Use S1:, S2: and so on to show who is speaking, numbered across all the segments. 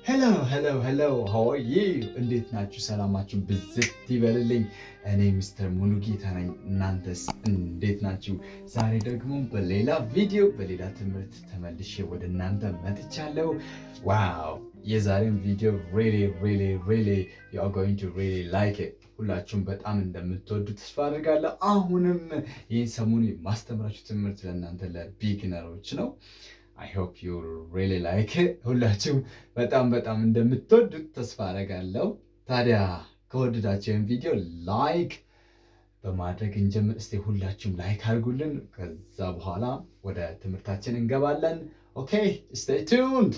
S1: hello, how are you? እንዴት ናችሁ? ሰላማችሁ ብዝት ይበልልኝ። እኔ ሚስተር ሙሉጌታ ነኝ። እናንተስ እንዴት ናችሁ? ዛሬ ደግሞ በሌላ ቪዲዮ በሌላ ትምህርት ተመልሼ ወደ እናንተ መጥቻለሁ። ዋው! የዛሬን ቪዲዮ really you are going to really like it። ሁላችሁም በጣም እንደምትወዱ ተስፋ አድርጋለሁ። አሁንም ይህን ሰሞኑን የማስተምራችሁ ትምህርት ለእናንተ ለቢግነሮች ነው። I hope you really like it። ሁላችሁም በጣም እንደምትወዱት ተስፋ አደርጋለሁ። ታዲያ ከወደዳችሁ ይህን ቪዲዮ ላይክ በማድረግ እንጀምር። እስቲ ሁላችሁም ላይክ አድርጉልን። ከዛ በኋላ ወደ ትምህርታችን እንገባለን። ኦኬ stay tuned።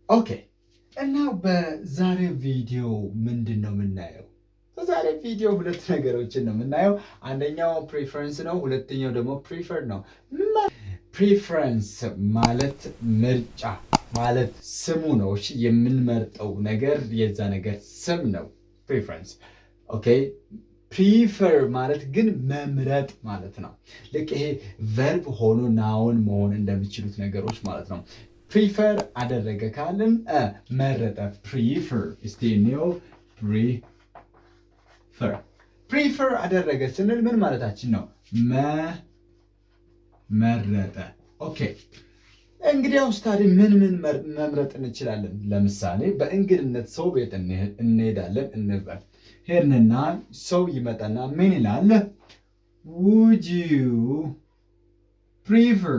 S1: ኦኬ እና በዛሬ ቪዲዮ ምንድን ነው የምናየው? በዛሬ ቪዲዮ ሁለት ነገሮችን ነው የምናየው። አንደኛው ፕሪፈረንስ ነው፣ ሁለተኛው ደግሞ ፕሪፈር ነው። ፕሪፈረንስ ማለት ምርጫ ማለት ስሙ ነው። እሺ የምንመርጠው ነገር የዛ ነገር ስም ነው ፕሪፈረንስ። ኦኬ ፕሪፈር ማለት ግን መምረጥ ማለት ነው። ልክ ይሄ ቨርብ ሆኖ ናውን መሆን እንደሚችሉት ነገሮች ማለት ነው። ፕሪፈር አደረገ ካልን መረጠ። ፕሪፈር እስቲ ነው ፕሪፈር አደረገ ስንል ምን ማለታችን ነው? መረጠ። ኦኬ እንግዲህ አውስታሪ ምን መምረጥ እንችላለን? ለምሳሌ በእንግድነት ሰው ቤት እንሄዳለን እንበል። ሄድንና ሰው ይመጣና ምን ይላል? would you prefer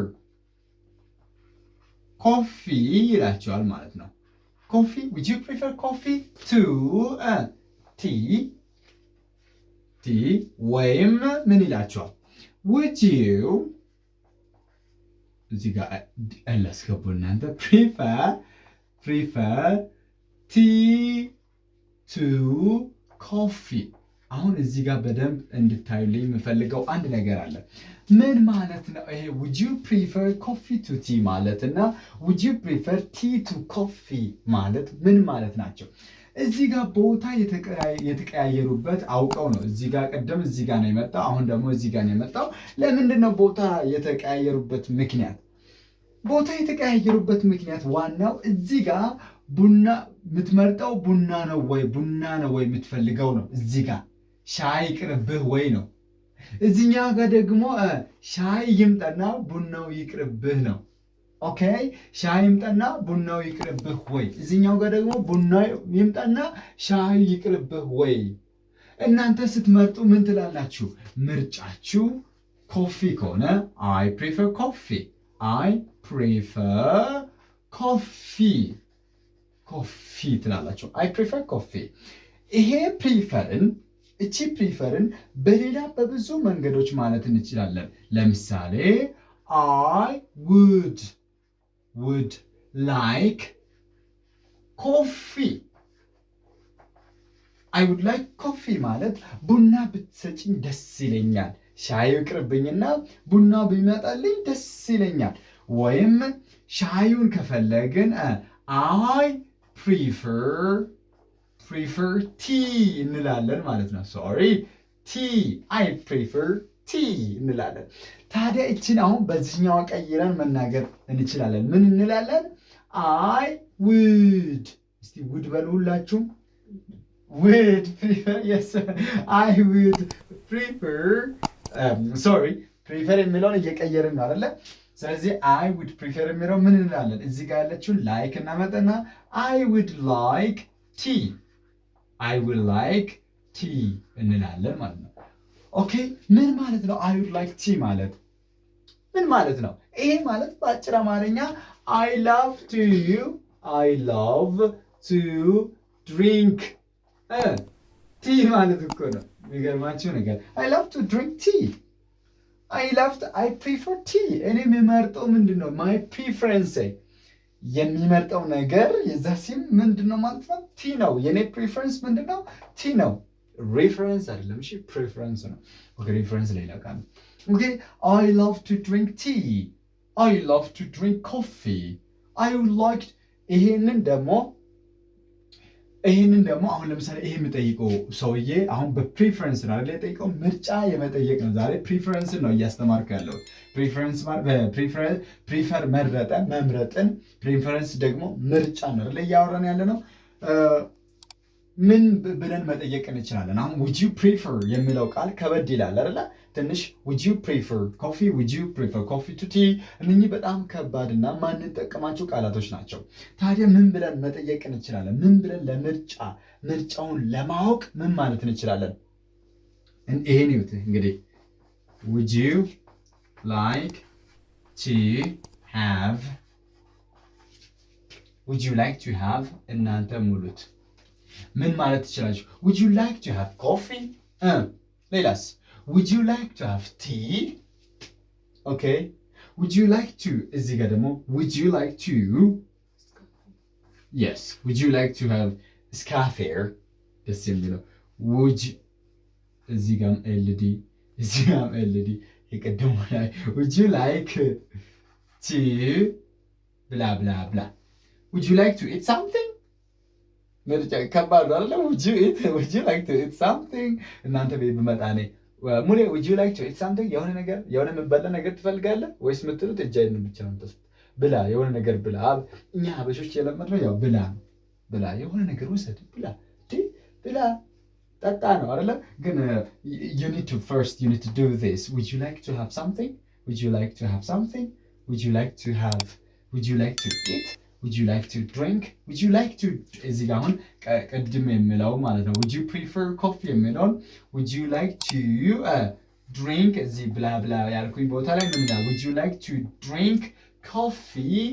S1: ኮፊ ይላቸዋል ማለት ነው። ኮፊ would you prefer coffee to ቲ ወይም ምን ይላቸዋል? would you እዚህ ጋር አላስገቡ እናንተ prefer tea to coffee። አሁን እዚህ ጋር በደንብ እንድታዩልኝ የምፈልገው አንድ ነገር አለ። ምን ማለት ነው ይሄ would you prefer coffee to tea ማለት እና would you prefer tea to coffee ማለት ምን ማለት ናቸው? እዚህ ጋር ቦታ የተቀያየሩበት አውቀው ነው። እዚህ ጋር ቀደም እዚህ ጋር ነው የመጣው፣ አሁን ደግሞ እዚህ ጋር ነው የመጣው። ለምንድን ነው ቦታ የተቀያየሩበት ምክንያት? ቦታ የተቀያየሩበት ምክንያት ዋናው እዚህ ጋር ቡና የምትመርጠው ቡና ነው ወይ የምትፈልገው ነው። እዚህ ጋር ሻይ ይቅርብህ ወይ ነው። እዚህኛው ጋር ደግሞ ሻይ ይምጣና ቡናው ይቅርብህ ነው። ኦኬ ሻይ ይምጣና ቡናው ይቅርብህ ወይ። እዚህኛው ጋር ደግሞ ቡናው ይምጣና ሻይ ይቅርብህ ወይ። እናንተ ስትመርጡ ምን ትላላችሁ? ምርጫችሁ ኮፊ ከሆነ I prefer coffee ትላላችሁ። I prefer coffee። ይሄ እቺ ፕሪፈርን በሌላ በብዙ መንገዶች ማለት እንችላለን። ለምሳሌ I would like coffee። I would like coffee ማለት ቡና ብትሰጪኝ ደስ ይለኛል፣ ሻዩ ይቅርብኝና ቡና ቢመጣልኝ ደስ ይለኛል። ወይም ሻዩን ከፈለግን I prefer tea እንላለን ማለት ነው። I prefer tea እንላለን። ታዲያ እችን አሁን በዚህኛው ቀይረን መናገር እንችላለን። ምን እንላለን? I would እስቲ would በሉ ሁላችሁም። would prefer yes I would prefer prefer የሚለውን እየቀየርን ነው አይደለ? ስለዚህ I would prefer የሚለው ምን እንላለን? እዚህ ጋር ያለችውን ላይክ እናመጣና I would like tea እንላለን ማለት ነው። ኦኬ ምን ማለት ነው? I would like tea ማለት ምን ማለት ነው? ይሄ ማለት በአጭር አማርኛ I love to drink tea ማለት እኮ ነው። የሚገርማችሁ ነገር I love to drink tea I prefer tea። እኔ የምመርጠው ምንድን ነው? my preference የሚመርጠው ነገር የዛ ሲም ምንድን ነው ማለት ነው? ቲ ነው። የኔ ፕሪፈረንስ ምንድን ነው? ቲ ነው። ሬፈረንስ አይደለም። እሺ ፕሪፈረንስ ነው። ኦኬ ሬፈረንስ ሌላ ቃል። ኦኬ I love to drink tea I love to drink coffee I would like ይሄንን ደግሞ አሁን ለምሳሌ ይሄ የምጠይቀው ሰውዬ አሁን በፕሪፈረንስ ነው አይደል የጠይቀው ምርጫ የመጠየቅ ነው። ዛሬ ፕሪፈረንስ ነው እያስተማርኩ ያለው። ፕሪፈረንስ ማለት ፕሪፈር መረጠ መምረጥን፣ ፕሪፈረንስ ደግሞ ምርጫ ነው አይደል እያወራን ያለ ነው። ምን ብለን መጠየቅ እንችላለን? አሁን would you prefer የሚለው ቃል ከበድ ይላል አይደል ትንሽ would you prefer coffee would you prefer coffee to tea እነኚህ በጣም ከባድና ማንጠቀማቸው ቃላቶች ናቸው። ታዲያ ምን ብለን መጠየቅ እንችላለን? ምን ብለን ምርጫውን ለማወቅ ምን ማለት እንችላለን? ይሄን ይሁት እንግዲህ would you like to have እናንተ ሙሉት ምን ማለት ትችላላችሁ? would you like to have coffee ሌላስ would you like to have tea okay would you like to እዚህ ጋር ደግሞ would you like to yes would you like to have scafair ደስ የሚለው would እዚህ ጋርም ኤልዲ እዚህ ጋርም ኤልዲ የቀደሙ ላይ would you like to blah blah blah would you like to eat something ምርጫ ከባድ አይደለ? would you like to eat something እናንተ ቤት ብመጣ እኔ ሙሌ would you like to eat something የሆነ የምትበላ ነገር ትፈልጋለህ ወይስ የምትሉት እጃይን ብቻ ነው የምትወስድ? ብላ የሆነ ነገር ብላ። እኛ ሀበሾች የለመድነው ያው ብላ የሆነ ነገር ውሰድ ብላ ጠጣ ነው አይደለ? ግን you need to do this would you like to have something would you like to have something would you like to eat would you like to drink would you like to እዚህ ጋር አሁን ቀድም የሚለው ማለት ነው would you prefer coffee የሚለውን would you like to drink እዚህ ብላ ብላ ያልኩኝ ቦታ ላይ ምን ይላል would you like to drink coffee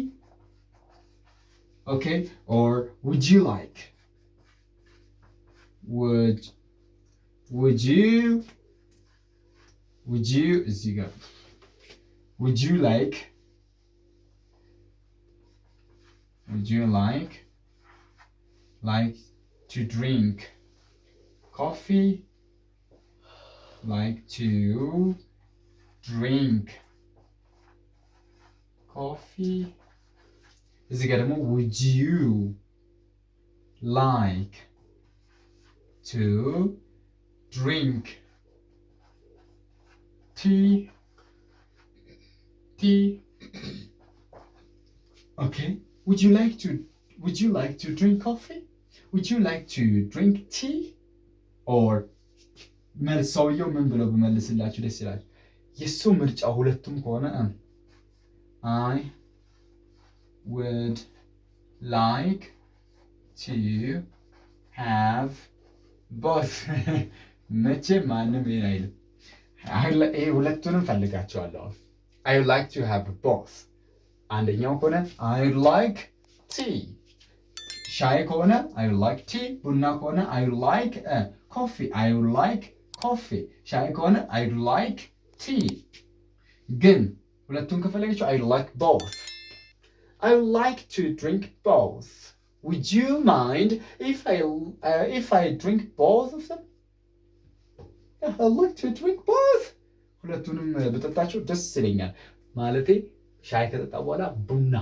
S1: okay or would you like would you እዚህ ጋር would you like to drink coffee like to drink coffee እዚህ ጋር ደግሞ would you like to drink tea okay would you like to drink coffee would you like to drink tea or ሰውየው ምን ብለው በመልስላችሁ ደስ ይላል? የሱ ምርጫ ሁለቱም ከሆነ I would like to have both መቼም ማንም ይሄን አይልም። ሁለቱንም ፈልጋቸዋለሁ። I would like to have both አንደኛው ከሆነ I would like tea ሻይ ከሆነ I would like tea ቡና ከሆነ I would like coffee I would like coffee ሻይ ከሆነ I would like tea ግን ሁለቱን ከፈለጋችሁ I would like both I would like to drink both would you mind if I drink both of them yeah, I would like to drink both ሁለቱንም በጠጣችሁ ደስ ይለኛል ማለቴ ሻይ ከጠጣ በኋላ ቡና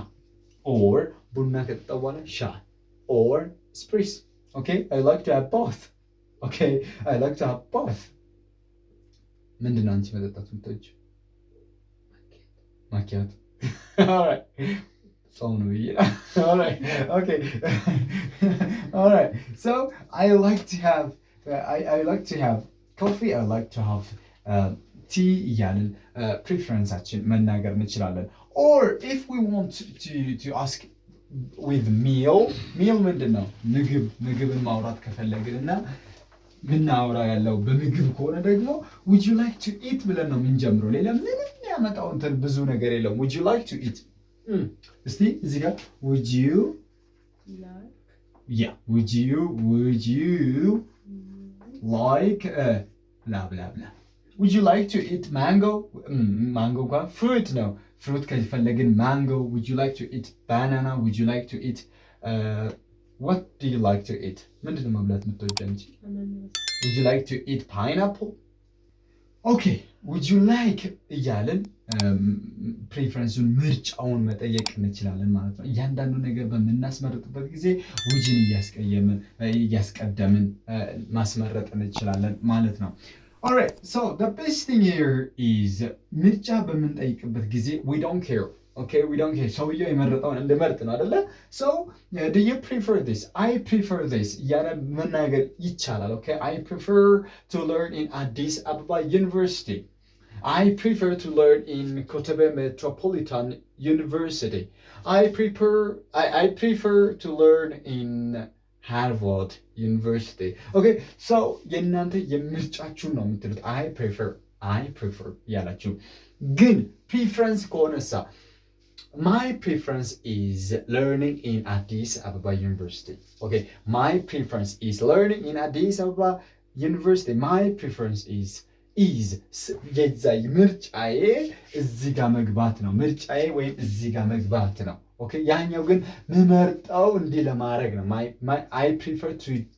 S1: or ቡና ከጠጣ በኋላ ሻይ or spritz okay I like to have both okay I like to have both ምንድነው አንቺ መጠጣት የምትወጂው? ማኪያቶ all right so no all right okay all right so I like to have coffee I like to have tea እያልን ፕሪፈረንሳችን መናገር እንችላለን or if we want to ask with meal ምንድን ነው? ምግብን ማውራት ከፈለግንና ምናወራ ያለው በምግብ ከሆነ ደግሞ would you like to eat ብለን ነው የምንጀምረው። ሌላ ምንም ያመጣው እንትን ብዙ ነገር የለውም። would you like to eat እስቲ እዚህ ጋር would you like blah blah blah would you like to eat mango እንኳን fruit ነው fruit ከፈለግን mango would you like to eat banana would you like to eat what do you like to eat ምንድነው መብላት የምትወጂው አንቺ would you like to eat pineapple ኦኬ ውድ ዩ ላይክ እያልን ፕሪፈረንሱን ምርጫውን መጠየቅ እንችላለን ማለት ነው። እያንዳንዱ ነገር በምናስመርጥበት ጊዜ ውጅን እያስቀደምን ማስመረጥ እንችላለን ማለት ነው። Alright, so the best thing here is ምርጫ በምንጠይቅበት ጊዜ we don't care. Okay, we don't care. ሰውየው የመረጠውን እንድመርጥ ነው አይደለ? So, do you prefer this? I prefer this. እያለ መናገር ይቻላል። Okay, I prefer to learn in Addis Ababa University. I prefer to learn in Kotobe Metropolitan University. I prefer to learn in Harvard University. Okay, so የእናንተ የምርጫችሁን ነው የምትሉት። I prefer ያላችሁ ግን ፕሪፈረንስ ከሆነሳ my preference is learning in Addis Ababa University. Okay, my preference is learning in Addis Ababa University. My preference is የዛይ ምርጫዬ እዚህ ጋር መግባት ነው። ምርጫዬ ወይም እዚህ ጋር መግባት ነው። ኦኬ ያኛው ግን ምመርጠው እንዲህ ለማድረግ ነው። I prefer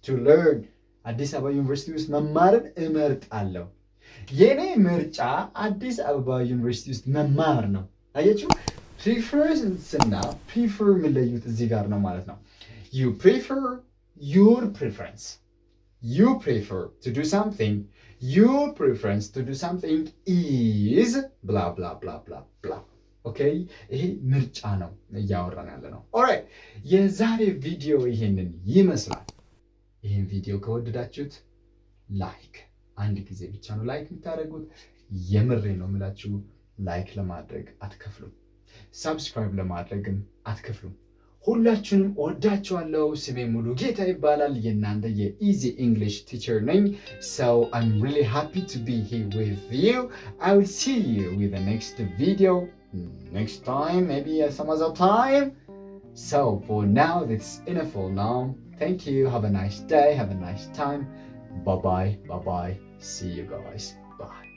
S1: to learn አዲስ አበባ ዩኒቨርሲቲ ውስጥ መማርን እመርጣለሁ። የኔ ምርጫ አዲስ አበባ ዩኒቨርሲቲ ውስጥ መማር ነው። አያችሁ ፕሪፈረንስ እና ፕሪፈር የሚለዩት እዚህ ጋር ነው ማለት ነው። You prefer your preference. You prefer to do something. Your preference to do something is blah blah blah blah blah. ኦኬ ይሄ ምርጫ ነው እያወራን ያለ ነው። ኦራይት የዛሬ ቪዲዮ ይሄንን ይመስላል። ይሄን ቪዲዮ ከወደዳችሁት ላይክ አንድ ጊዜ ብቻ ነው ላይክ የምታደርጉት። የምሬ ነው የምላችሁ። ላይክ ለማድረግ አትከፍሉም። ሰብስክራይብ ለማድረግም አትከፍሉም። ሁላችሁንም ወዳችኋለሁ። ስሜ ሙሉ ጌታ ይባላል። የእናንተ የኢዚ እንግሊሽ ቲቸር ነኝ። So I'm really happy to be here with you. I will see you with the next video next time, maybe some other time. So for now, that's enough for now. Thank you. Have a nice day. Have a nice time. Bye bye. Bye bye. See you guys. Bye.